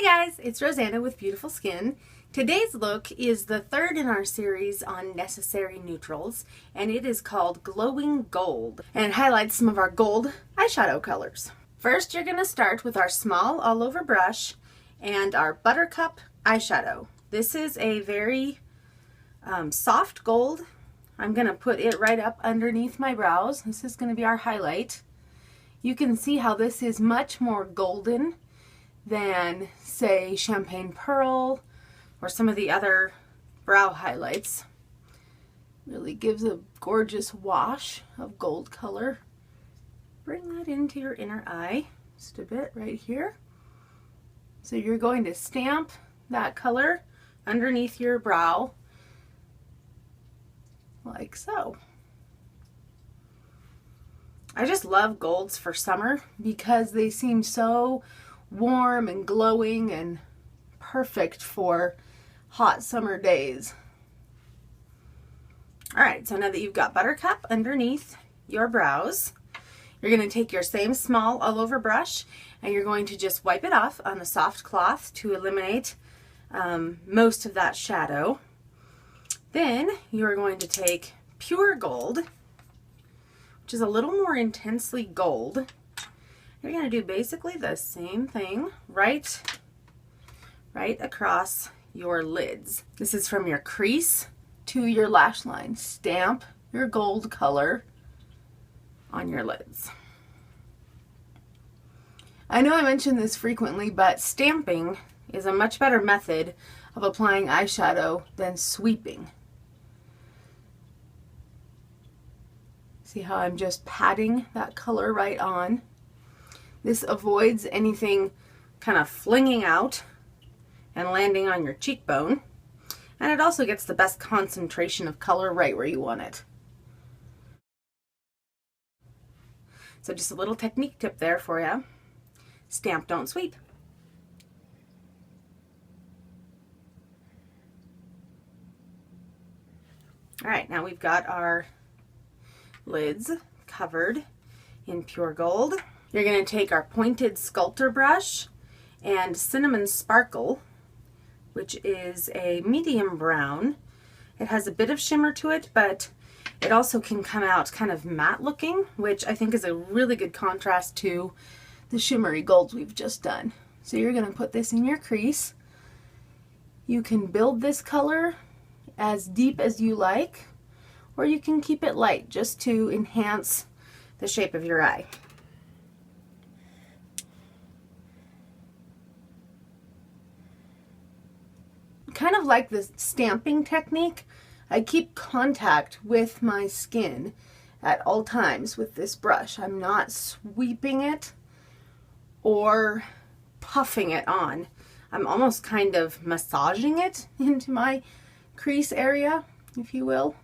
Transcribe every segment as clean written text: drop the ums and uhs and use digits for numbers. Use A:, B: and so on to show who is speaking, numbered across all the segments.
A: guys, it's Rosanna with Beautiful Skin. Today's look is the third in our series on necessary neutrals, and it is called Glowing Gold, and it highlights some of our gold eyeshadow colors. First, you're going to start with our small all-over brush and our Buttercup eyeshadow. This is a very soft gold. I'm going to put it right up underneath my brows. This is going to be our highlight. You can see how this is much more golden than, say, Champagne Pearl or some of the other brow highlights. Really gives a gorgeous wash of gold color. Bring that into your inner eye just a bit right here. So you're going to stamp that color underneath your brow like so. I just love golds for summer because they seem so warm and glowing and perfect for hot summer days. Alright, so now that you've got Buttercup underneath your brows, you're going to take your same small all over brush and you're going to just wipe it off on a soft cloth to eliminate most of that shadow. Then you're going to take pure gold, which is a little more intensely gold. You're going to do basically the same thing right across your lids. This is from your crease to your lash line. Stamp your gold color on your lids. I know I mention this frequently, but stamping is a much better method of applying eyeshadow than sweeping. See how I'm just patting that color right on? This avoids anything kind of flinging out and landing on your cheekbone. And it also gets the best concentration of color right where you want it. So just a little technique tip there for you. Stamp, don't sweep. Alright, now we've got our lids covered in pure gold. You're going to take our pointed sculptor brush and Cinnamon Sparkle, which is a medium brown. It has a bit of shimmer to it, but it also can come out kind of matte looking, which I think is a really good contrast to the shimmery golds we've just done. So you're going to put this in your crease. You can build this color as deep as you like, or you can keep it light just to enhance the shape of your eye. Kind of like the stamping technique, I keep contact with my skin at all times with this brush. I'm not sweeping it or puffing it on. I'm almost kind of massaging it into my crease area, if you will.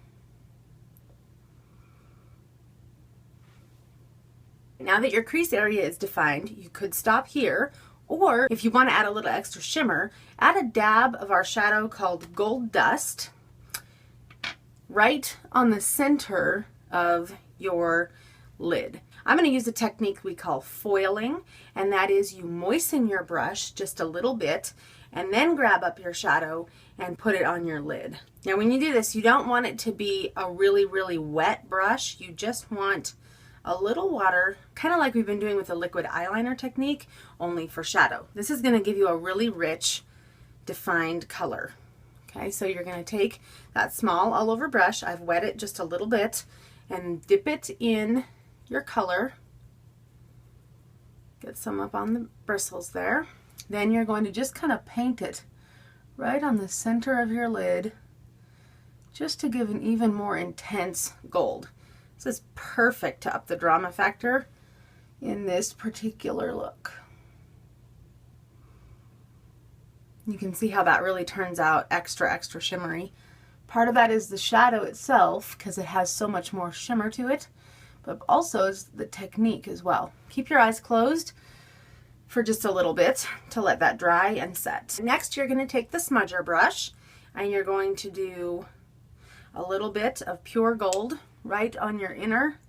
A: Now that your crease area is defined, you could stop here, or if you want to add a little extra shimmer, add a dab of our shadow called Gold Dust right on the center of your lid. I'm going to use a technique we call foiling, and that is you moisten your brush just a little bit and then grab up your shadow and put it on your lid. Now when you do this, you don't want it to be a really, really wet brush. You just want a little water, kind of like we've been doing with the liquid eyeliner technique, only for shadow. This is going to give you a really rich, defined color. Okay, so you're going to take that small all over brush, I've wet it just a little bit, and dip it in your color. Get some up on the bristles there. Then you're going to just kind of paint it right on the center of your lid, just to give an even more intense gold. This is perfect to up the drama factor in this particular look. You can see how that really turns out extra shimmery. Part of that is the shadow itself because it has so much more shimmer to it, but also is the technique as well. Keep your eyes closed for just a little bit to let that dry and set. Next, you're going to take the smudger brush and you're going to do a little bit of pure gold right on your inner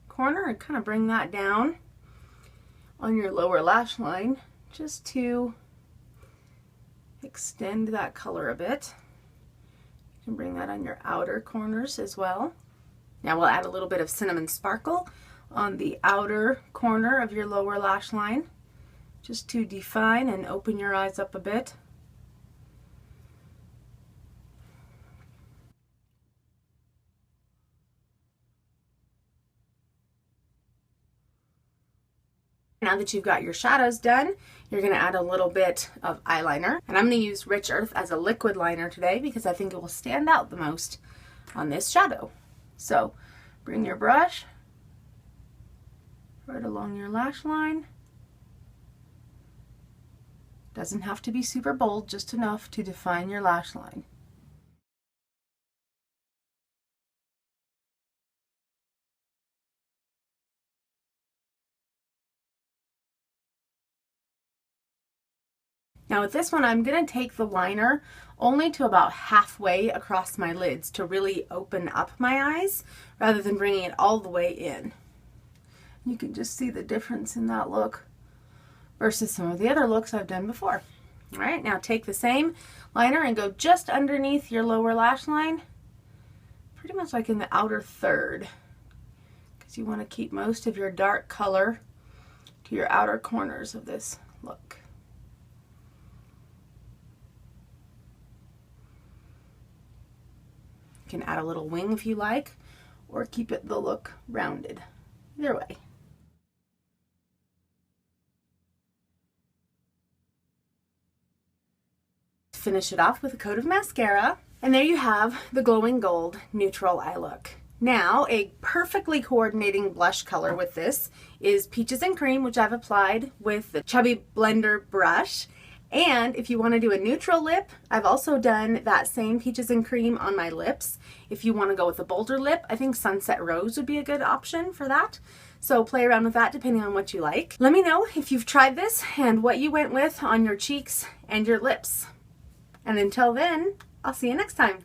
A: corner and kind of bring that down on your lower lash line just to extend that color a bit. You can bring that on your outer corners as well. Now we'll add a little bit of cinnamon sparkle on the outer corner of your lower lash line, just to define and open your eyes up a bit. Now that you've got your shadows done, you're going to add a little bit of eyeliner. And I'm going to use Rich Earth as a liquid liner today because I think it will stand out the most on this shadow. So bring your brush right along your lash line. Doesn't have to be super bold, just enough to define your lash line. Now with this one, I'm going to take the liner only to about halfway across my lids to really open up my eyes rather than bringing it all the way in. You can just see the difference in that look versus some of the other looks I've done before. All right, now take the same liner and go just underneath your lower lash line, pretty much like in the outer third, because you want to keep most of your dark color to your outer corners of this look. You can add a little wing if you like, or keep it the look rounded. Either way. Finish it off with a coat of mascara, and there you have the glowing gold neutral eye look. Now, a perfectly coordinating blush color with this is Peaches and Cream, which I've applied with the Chubby Blender brush. And if you want to do a neutral lip, I've also done that same Peaches and Cream on my lips. If you want to go with a bolder lip, I think Sunset Rose would be a good option for that. So play around with that depending on what you like. Let me know if you've tried this and what you went with on your cheeks and your lips. And until then, I'll see you next time.